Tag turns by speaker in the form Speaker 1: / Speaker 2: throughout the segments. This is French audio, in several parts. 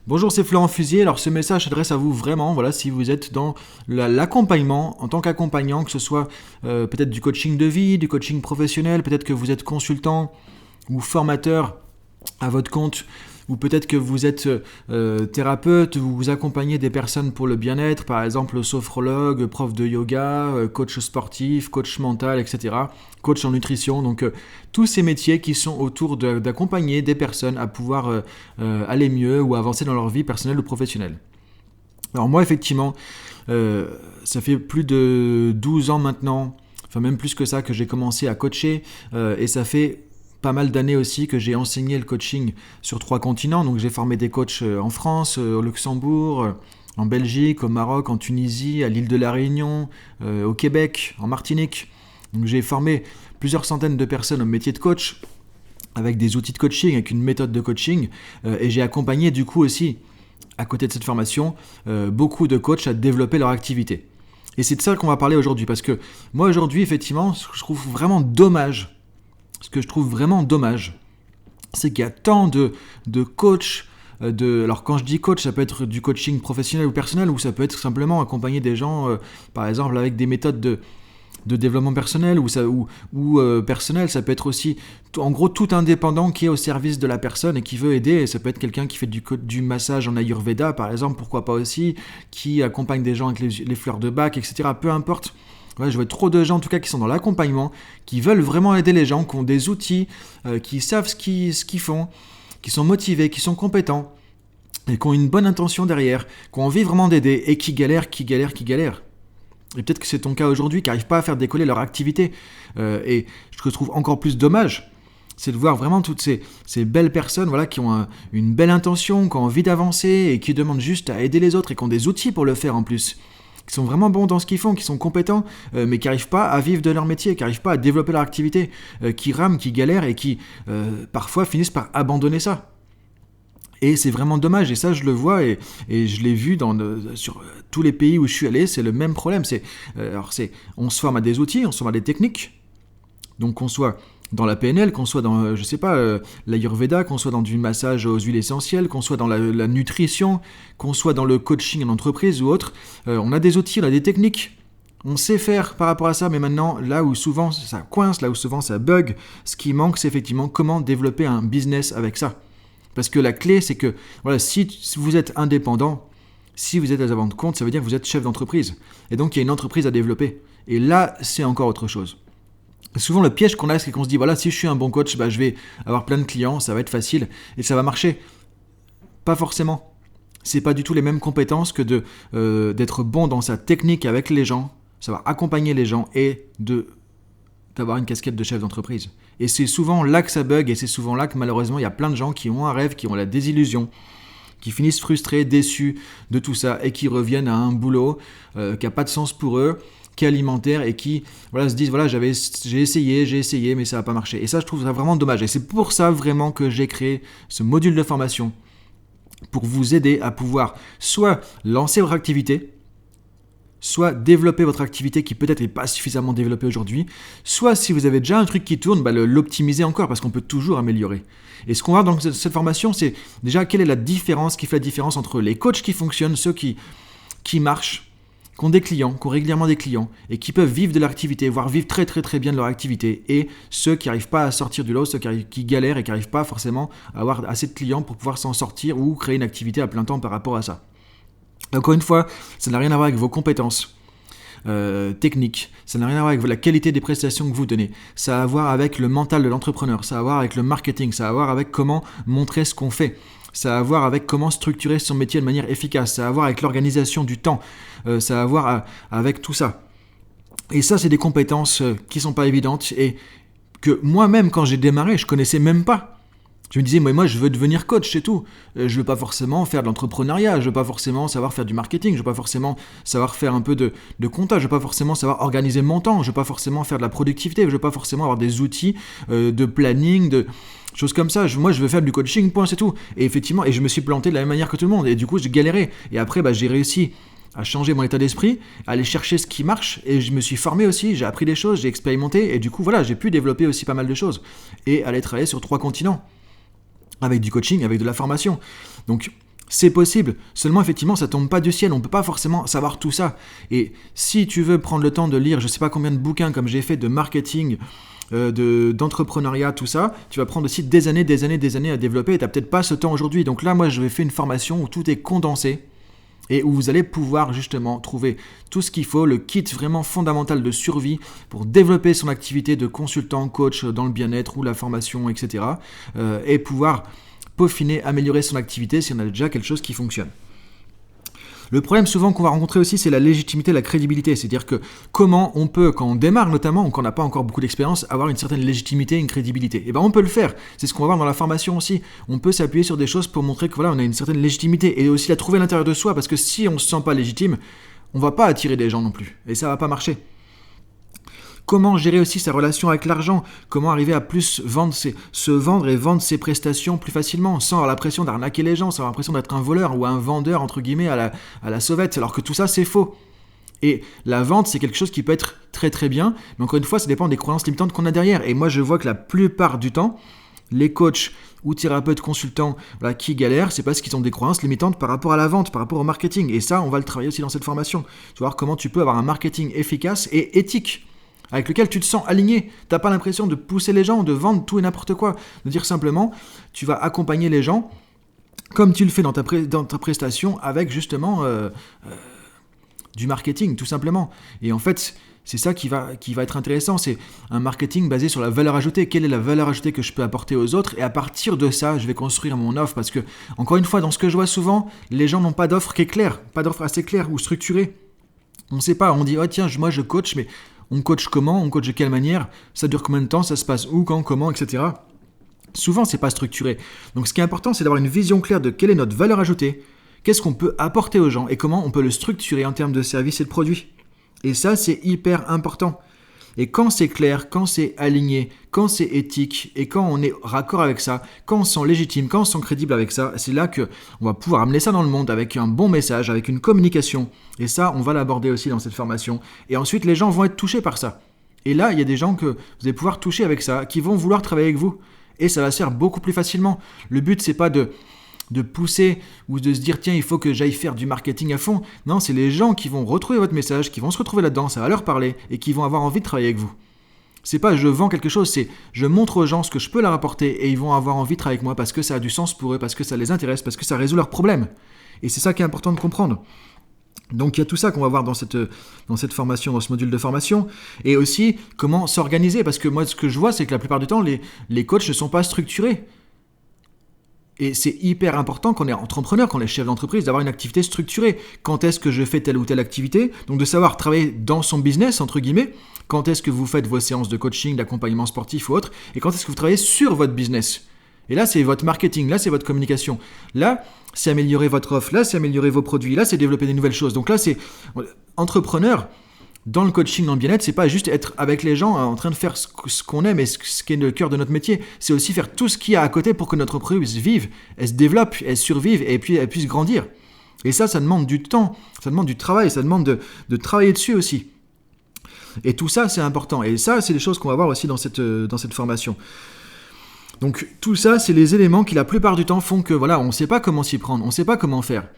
Speaker 1: Bonjour, c'est Florent Fusier. Alors ce message s'adresse à vous vraiment, voilà, si vous êtes dans l'accompagnement en tant qu'accompagnant, que ce soit peut-être du coaching de vie, du coaching professionnel, peut-être que vous êtes consultant ou formateur à votre compte, ou peut-être que vous êtes thérapeute, vous accompagnez des personnes pour le bien-être, par exemple sophrologue, prof de yoga, coach sportif, coach mental, etc., coach en nutrition, donc tous ces métiers qui sont autour d'accompagner des personnes à pouvoir aller mieux ou avancer dans leur vie personnelle ou professionnelle. Alors moi, effectivement, ça fait plus de 12 ans maintenant, enfin même plus que ça, que j'ai commencé à coacher, et ça fait pas mal d'années aussi que j'ai enseigné le coaching sur 3 continents. Donc j'ai formé des coachs en France, au Luxembourg, en Belgique, au Maroc, en Tunisie, à l'île de la Réunion, au Québec, en Martinique. Donc j'ai formé plusieurs centaines de personnes au métier de coach, avec des outils de coaching, avec une méthode de coaching, et j'ai accompagné du coup aussi, à côté de cette formation, beaucoup de coachs à développer leur activité. Et c'est de ça qu'on va parler aujourd'hui, parce que moi aujourd'hui, effectivement, je trouve vraiment dommage. Ce que je trouve vraiment dommage, c'est qu'il y a tant de coachs, alors quand je dis coach, ça peut être du coaching professionnel ou personnel, ou ça peut être simplement accompagner des gens, par exemple avec des méthodes de développement personnel ou personnel. Ça peut être aussi, en gros, tout indépendant qui est au service de la personne et qui veut aider. Et ça peut être quelqu'un qui fait du massage en Ayurveda, par exemple, pourquoi pas aussi, qui accompagne des gens avec les fleurs de Bach, etc. Peu importe. Ouais, je vois trop de gens en tout cas qui sont dans l'accompagnement, qui veulent vraiment aider les gens, qui ont des outils, qui savent ce qu'ils font, qui sont motivés, qui sont compétents, et qui ont une bonne intention derrière, qui ont envie vraiment d'aider, et qui galèrent. Et peut-être que c'est ton cas aujourd'hui, qui n'arrivent pas à faire décoller leur activité. Et ce que je trouve encore plus dommage, c'est de voir vraiment toutes ces belles personnes, voilà, qui ont une belle intention, qui ont envie d'avancer, et qui demandent juste à aider les autres, et qui ont des outils pour le faire en plus, qui sont vraiment bons dans ce qu'ils font, qui sont compétents, mais qui n'arrivent pas à vivre de leur métier, qui n'arrivent pas à développer leur activité, qui rament, qui galèrent et qui parfois finissent par abandonner ça. Et c'est vraiment dommage, et ça je le vois, et je l'ai vu sur tous les pays où je suis allé, c'est le même problème. On se forme à des outils, on se forme à des techniques, donc qu'on soit dans la PNL, qu'on soit dans, l'Ayurveda, qu'on soit dans du massage aux huiles essentielles, qu'on soit dans la nutrition, qu'on soit dans le coaching en entreprise ou autre, on a des outils, on a des techniques, on sait faire par rapport à ça, mais maintenant, là où souvent ça coince, là où souvent ça bug, ce qui manque, c'est effectivement comment développer un business avec ça. Parce que la clé, c'est que voilà, si vous êtes indépendant, si vous êtes à votre compte, ça veut dire que vous êtes chef d'entreprise. Et donc, il y a une entreprise à développer. Et là, c'est encore autre chose. Souvent, le piège qu'on a, c'est qu'on se dit, voilà, si je suis un bon coach, je vais avoir plein de clients, ça va être facile et ça va marcher. Pas forcément. C'est pas du tout les mêmes compétences que d'être bon dans sa technique avec les gens, savoir accompagner les gens et d'avoir une casquette de chef d'entreprise. Et c'est souvent là que ça bug, et c'est souvent là que malheureusement, il y a plein de gens qui ont un rêve, qui ont la désillusion, qui finissent frustrés, déçus de tout ça et qui reviennent à un boulot qui n'a pas de sens pour eux, qui est alimentaire, et qui se disent voilà, j'ai essayé mais ça n'a pas marché. Et ça, je trouve ça vraiment dommage, et c'est pour ça vraiment que j'ai créé ce module de formation pour vous aider à pouvoir soit lancer votre activité, soit développer votre activité qui peut-être n'est pas suffisamment développée aujourd'hui, soit si vous avez déjà un truc qui tourne, l'optimiser encore, parce qu'on peut toujours améliorer. Et ce qu'on va dans cette formation, c'est déjà quelle est la différence, qui fait la différence entre les coachs qui fonctionnent, ceux qui marchent, qui ont des clients, qui ont régulièrement des clients, et qui peuvent vivre de leur activité, voire vivre très très très bien de leur activité, et ceux qui n'arrivent pas à sortir du lot, ceux qui galèrent et qui n'arrivent pas forcément à avoir assez de clients pour pouvoir s'en sortir ou créer une activité à plein temps par rapport à ça. Encore une fois, ça n'a rien à voir avec vos compétences techniques, ça n'a rien à voir avec la qualité des prestations que vous donnez, ça a à voir avec le mental de l'entrepreneur, ça a à voir avec le marketing, ça a à voir avec comment montrer ce qu'on fait, ça a à voir avec comment structurer son métier de manière efficace, ça a à voir avec l'organisation du temps, ça a à voir avec tout ça. Et ça, c'est des compétences qui ne sont pas évidentes, et que moi-même, quand j'ai démarré, je ne connaissais même pas. Je me disais, moi je veux devenir coach, c'est tout. Je veux pas forcément faire de l'entrepreneuriat, je veux pas forcément savoir faire du marketing, je veux pas forcément savoir faire un peu de compta, je veux pas forcément savoir organiser mon temps, je veux pas forcément faire de la productivité, je veux pas forcément avoir des outils de planning, de choses comme ça. Moi je veux faire du coaching, point, c'est tout. Et effectivement, je me suis planté de la même manière que tout le monde, et du coup j'ai galéré. Et après j'ai réussi à changer mon état d'esprit, à aller chercher ce qui marche, et je me suis formé aussi, j'ai appris des choses, j'ai expérimenté, et du coup voilà, j'ai pu développer aussi pas mal de choses, et aller travailler sur 3 continents. Avec du coaching, avec de la formation. Donc, C'est possible, seulement effectivement ça tombe pas du ciel, on peut pas forcément savoir tout ça. Et si tu veux prendre le temps de lire je sais pas combien de bouquins comme j'ai fait de marketing, d'entrepreneuriat, tout ça, tu vas prendre aussi des années à développer et tu n'as peut-être pas ce temps aujourd'hui. Donc là, moi, je vais faire une formation où tout est condensé et où vous allez pouvoir justement trouver tout ce qu'il faut, le kit vraiment fondamental de survie pour développer son activité de consultant, coach dans le bien-être ou la formation, etc. Et pouvoir peaufiner, améliorer son activité si on a déjà quelque chose qui fonctionne. Le problème souvent qu'on va rencontrer aussi, c'est la légitimité, la crédibilité. C'est-à-dire que comment on peut, quand on démarre notamment, ou quand on n'a pas encore beaucoup d'expérience, avoir une certaine légitimité, une crédibilité. Et bien on peut le faire. C'est ce qu'on va voir dans la formation aussi. On peut s'appuyer sur des choses pour montrer que voilà, on a une certaine légitimité. Et aussi la trouver à l'intérieur de soi, parce que si on ne se sent pas légitime, on ne va pas attirer des gens non plus. Et ça ne va pas marcher. Comment gérer aussi sa relation avec l'argent, comment arriver à plus se vendre et vendre ses prestations plus facilement, sans avoir l'impression d'arnaquer les gens, sans avoir l'impression d'être un voleur ou un vendeur, entre guillemets, à la sauvette, alors que tout ça, c'est faux. Et la vente, c'est quelque chose qui peut être très très bien, mais encore une fois, ça dépend des croyances limitantes qu'on a derrière. Et moi, je vois que la plupart du temps, les coachs ou thérapeutes consultants qui galèrent, c'est parce qu'ils ont des croyances limitantes par rapport à la vente, par rapport au marketing. Et ça, on va le travailler aussi dans cette formation. Tu vas voir comment tu peux avoir un marketing efficace et éthique, avec lequel tu te sens aligné. Tu n'as pas l'impression de pousser les gens, de vendre tout et n'importe quoi. De dire simplement, tu vas accompagner les gens comme tu le fais dans ta prestation avec justement du marketing, tout simplement. Et en fait, c'est ça qui va être intéressant. C'est un marketing basé sur la valeur ajoutée. Quelle est la valeur ajoutée que je peux apporter aux autres? Et à partir de ça, je vais construire mon offre. Parce que, encore une fois, dans ce que je vois souvent, les gens n'ont pas d'offre qui est claire, pas d'offre assez claire ou structurée. On ne sait pas, on dit, oh tiens, moi je coach, mais on coach comment, on coach de quelle manière, ça dure combien de temps, ça se passe où, quand, comment, etc. Souvent, c'est pas structuré. Donc ce qui est important, c'est d'avoir une vision claire de quelle est notre valeur ajoutée, qu'est-ce qu'on peut apporter aux gens et comment on peut le structurer en termes de services et de produits. Et ça, c'est hyper important. Et quand c'est clair, quand c'est aligné, quand c'est éthique et quand on est raccord avec ça, quand on se sent légitime, quand on se sent crédible avec ça, c'est là qu'on va pouvoir amener ça dans le monde avec un bon message, avec une communication. Et ça, on va l'aborder aussi dans cette formation. Et ensuite, les gens vont être touchés par ça. Et là, il y a des gens que vous allez pouvoir toucher avec ça, qui vont vouloir travailler avec vous. Et ça va se faire beaucoup plus facilement. Le but, c'est pas de pousser ou de se dire tiens il faut que j'aille faire du marketing à fond. Non, c'est les gens qui vont retrouver votre message, qui vont se retrouver là-dedans, ça va leur parler et qui vont avoir envie de travailler avec vous. C'est pas je vends quelque chose, c'est je montre aux gens ce que je peux leur apporter et ils vont avoir envie de travailler avec moi parce que ça a du sens pour eux, parce que ça les intéresse, parce que ça résout leurs problèmes. Et c'est ça qui est important de comprendre. Donc il y a tout ça qu'on va voir dans cette formation, dans ce module de formation, et aussi comment s'organiser, parce que moi ce que je vois c'est que la plupart du temps les coachs ne sont pas structurés. Et c'est hyper important quand on est entrepreneur, quand on est chef d'entreprise, d'avoir une activité structurée. Quand est-ce que je fais telle ou telle activité? Donc de savoir travailler dans son business, entre guillemets. Quand est-ce que vous faites vos séances de coaching, d'accompagnement sportif ou autre? Et quand est-ce que vous travaillez sur votre business? Et là, c'est votre marketing, là, c'est votre communication. Là, c'est améliorer votre offre, là, c'est améliorer vos produits, là, c'est développer des nouvelles choses. Donc là, c'est entrepreneur. Dans le coaching, dans le bien-être, c'est pas juste être avec les gens en train de faire ce qu'on aime et ce qui est le cœur de notre métier. C'est aussi faire tout ce qu'il y a à côté pour que notre entreprise vive, elle se développe, elle survive et puis elle puisse grandir. Et ça demande du temps, ça demande du travail, ça demande de travailler dessus aussi. Et tout ça, c'est important. Et ça, c'est des choses qu'on va voir aussi dans cette formation. Donc tout ça, c'est les éléments qui la plupart du temps font que voilà, on ne sait pas comment s'y prendre, on ne sait pas comment faire.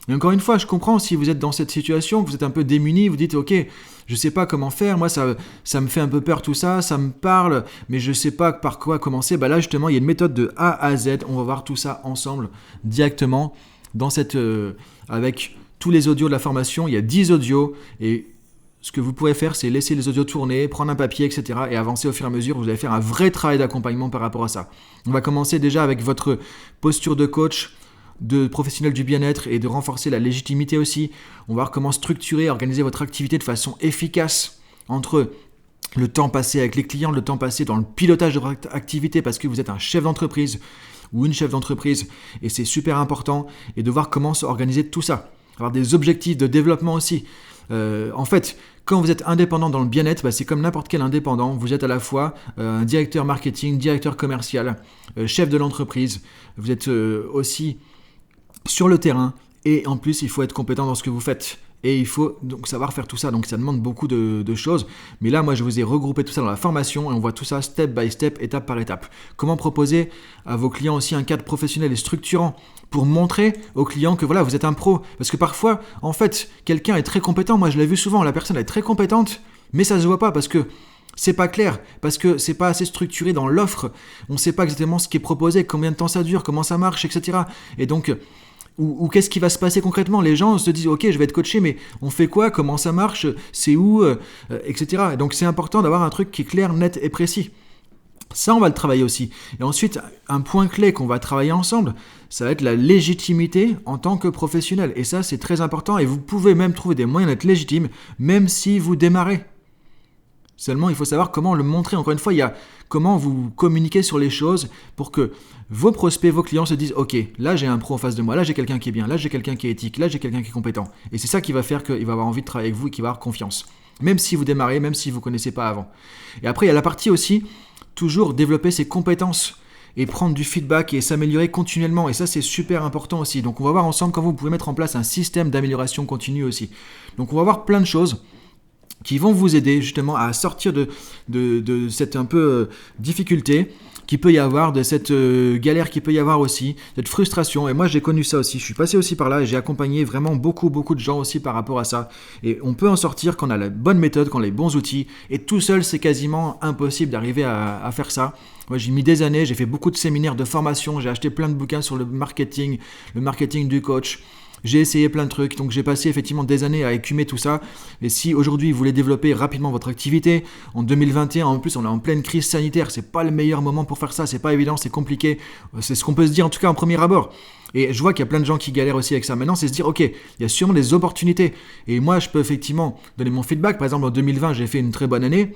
Speaker 1: Et encore une fois, je comprends si vous êtes dans cette situation, que vous êtes un peu démuni, vous dites ok, je sais pas comment faire, moi ça me fait un peu peur tout ça, ça me parle, mais je sais pas par quoi commencer. Bah là justement, il y a une méthode de A à Z, on va voir tout ça ensemble directement dans avec tous les audios de la formation. Il y a 10 audios et ce que vous pouvez faire, c'est laisser les audios tourner, prendre un papier, etc. et avancer au fur et à mesure. Vous allez faire un vrai travail d'accompagnement par rapport à ça. On va commencer déjà avec votre posture de coach, de professionnel du bien-être et de renforcer la légitimité aussi. On va voir comment structurer, organiser votre activité de façon efficace entre le temps passé avec les clients, le temps passé dans le pilotage de votre activité parce que vous êtes un chef d'entreprise ou une chef d'entreprise et c'est super important, et de voir comment s'organiser tout ça. Avoir des objectifs de développement aussi. En fait, quand vous êtes indépendant dans le bien-être, c'est comme n'importe quel indépendant. Vous êtes à la fois un directeur marketing, directeur commercial, chef de l'entreprise. Vous êtes aussi sur le terrain et en plus, il faut être compétent dans ce que vous faites. Et il faut donc savoir faire tout ça, donc ça demande beaucoup de choses. Mais là, moi, je vous ai regroupé tout ça dans la formation et on voit tout ça step by step, étape par étape. Comment proposer à vos clients aussi un cadre professionnel et structurant pour montrer aux clients que voilà, vous êtes un pro. Parce que parfois, en fait, quelqu'un est très compétent. Moi, je l'ai vu souvent, la personne est très compétente, mais ça ne se voit pas parce que c'est pas clair, parce que c'est pas assez structuré dans l'offre. On ne sait pas exactement ce qui est proposé, combien de temps ça dure, comment ça marche, etc. Et donc, ou qu'est-ce qui va se passer concrètement. Les gens se disent, ok, je vais être coaché, mais on fait quoi, comment ça marche, c'est où, etc. Et donc, c'est important d'avoir un truc qui est clair, net et précis. Ça, on va le travailler aussi. Et ensuite, un point clé qu'on va travailler ensemble, ça va être la légitimité en tant que professionnel. Et ça, c'est très important. Et vous pouvez même trouver des moyens d'être légitime, même si vous démarrez. Seulement, il faut savoir comment le montrer. Encore une fois, il y a comment vous communiquez sur les choses pour que vos prospects, vos clients se disent « Ok, là j'ai un pro en face de moi, là j'ai quelqu'un qui est bien, là j'ai quelqu'un qui est éthique, là j'ai quelqu'un qui est compétent. » Et c'est ça qui va faire qu'il va avoir envie de travailler avec vous et qu'il va avoir confiance. Même si vous démarrez, même si vous ne connaissez pas avant. Et après, il y a la partie aussi, toujours développer ses compétences et prendre du feedback et s'améliorer continuellement. Et ça, c'est super important aussi. Donc, on va voir ensemble comment vous pouvez mettre en place un système d'amélioration continue aussi. Donc, on va voir plein de choses qui vont vous aider justement à sortir de cette un peu difficulté qu'il peut y avoir, de cette galère qu'il peut y avoir aussi, cette frustration. Et moi, j'ai connu ça aussi. Je suis passé aussi par là et j'ai accompagné vraiment beaucoup de gens aussi par rapport à ça. Et on peut en sortir quand on a la bonne méthode, quand on a les bons outils. Et tout seul, c'est quasiment impossible d'arriver à faire ça. Moi, j'ai mis des années, j'ai fait beaucoup de séminaires, de formations, j'ai acheté plein de bouquins sur le marketing du coach. J'ai essayé plein de trucs, donc j'ai passé effectivement des années à écumer tout ça. Et si aujourd'hui vous voulez développer rapidement votre activité, en 2021, en plus on est en pleine crise sanitaire, c'est pas le meilleur moment pour faire ça, c'est pas évident, c'est compliqué. C'est ce qu'on peut se dire en tout cas en premier abord. Et je vois qu'il y a plein de gens qui galèrent aussi avec ça. Maintenant, c'est se dire, ok, il y a sûrement des opportunités. Et moi, je peux effectivement donner mon feedback. Par exemple, en 2020, j'ai fait une très bonne année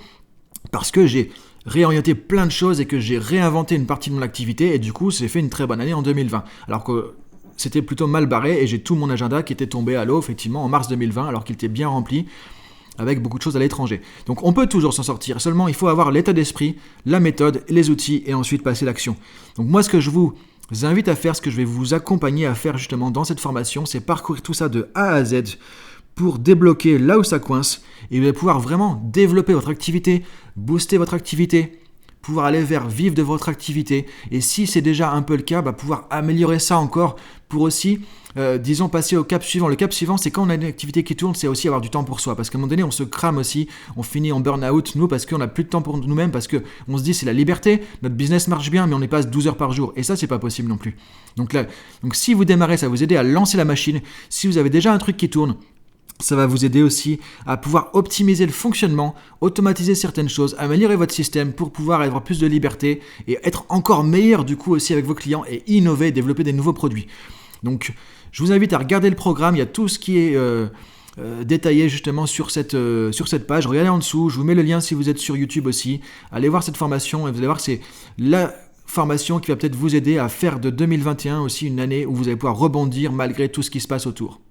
Speaker 1: parce que j'ai réorienté plein de choses et que j'ai réinventé une partie de mon activité. Et du coup, j'ai fait une très bonne année en 2020. Alors que c'était plutôt mal barré et j'ai tout mon agenda qui était tombé à l'eau effectivement en mars 2020 alors qu'il était bien rempli avec beaucoup de choses à l'étranger. Donc on peut toujours s'en sortir, seulement il faut avoir l'état d'esprit, la méthode, les outils et ensuite passer à l'action. Donc moi ce que je vous invite à faire, ce que je vais vous accompagner à faire justement dans cette formation, c'est parcourir tout ça de A à Z pour débloquer là où ça coince et vous allez pouvoir vraiment développer votre activité, booster votre activité, pouvoir aller vers vivre de votre activité et si c'est déjà un peu le cas, pouvoir améliorer ça encore pour aussi, disons, passer au cap suivant. Le cap suivant, c'est quand on a une activité qui tourne, c'est aussi avoir du temps pour soi parce qu'à un moment donné, on se crame aussi, on finit en burn-out, nous, parce qu'on n'a plus de temps pour nous-mêmes, parce qu'on se dit c'est la liberté, notre business marche bien, mais on y passe 12 heures par jour et ça, c'est pas possible non plus. Donc si vous démarrez, ça va vous aider à lancer la machine. Si vous avez déjà un truc qui tourne, ça va vous aider aussi à pouvoir optimiser le fonctionnement, automatiser certaines choses, améliorer votre système pour pouvoir avoir plus de liberté et être encore meilleur du coup aussi avec vos clients et innover, développer des nouveaux produits. Donc je vous invite à regarder le programme, il y a tout ce qui est détaillé justement sur cette page. Regardez en dessous, je vous mets le lien si vous êtes sur YouTube aussi. Allez voir cette formation et vous allez voir que c'est la formation qui va peut-être vous aider à faire de 2021 aussi une année où vous allez pouvoir rebondir malgré tout ce qui se passe autour.